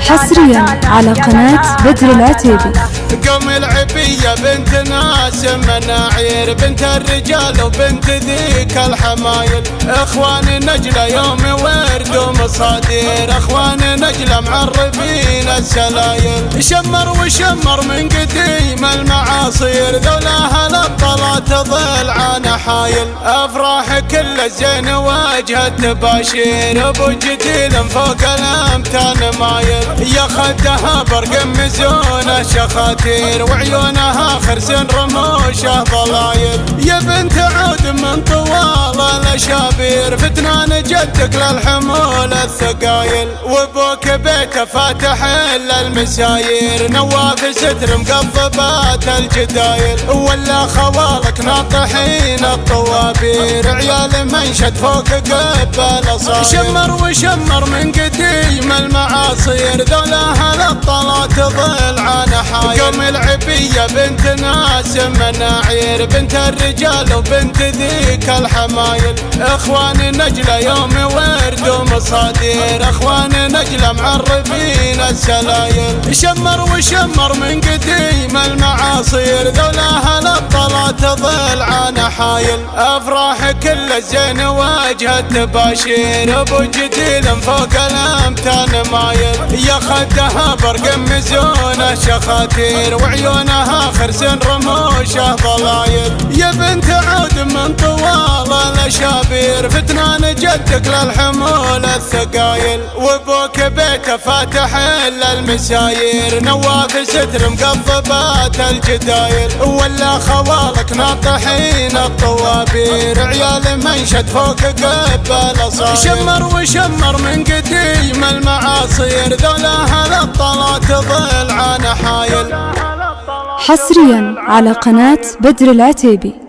حصريا على قناة بدر العتيبي. قم العبية بنت ناس مناعير، بنت الرجال وبنت ذيك الحمايل. اخوان نجلة يوم ورد ومصادير، اخوان نجلة معرفين السلايل. شمر وشمر من قديم المعاصير، ذولاها الابطال تظل عن حايل. افراح كل الزين وجه التباشير، ابو جديل فوق الامتان مايل. يا خدها برق مزونه شخاتير، وعيونها خرس رموشه ضلايل. يا بنت عود من طوال الاشابير، فتنان جدك للحمول الثقايل. وابوك بيته فاتح الا المساير، نواف ستر مقضبات الجدايل. ولا خوالك ناطحين الطوابير، عيال منشد فوق قبل صاير. شمر وشمر من قديم المعاصير، ذولاها الابطال تظل عن حايل. قم العبية بنت ناس مناعير، بنت الرجال وبنت ذيك الحمايل. اخوان نجلة يوم ورد ومصادير، اخوان نجلة معرفين السلايل. شمر وشمر من قديم المعاصير، ذولاها الابطال تظل عن حايل. افراح كل الزين وجه التباشير، ابو جديل فوق الامتان مايل. يا خدها برق مزونه شخاتير، وعيونها خرس رموشه ضلايل. يا بنت عود من طوال الاشابير، فتنان جدك للحمول الثقايل. وابوك بيته فاتح الا المساير، نواف ستر مقضبات الجدايل. ولا خوالك ناطحين الطوابير، عيال منشد فوق قبل صاير. شمر وشمر من قديم المعاصير، ذولاها الابطال تظل عن حايل. حصريا على قناة بدر العتيبي.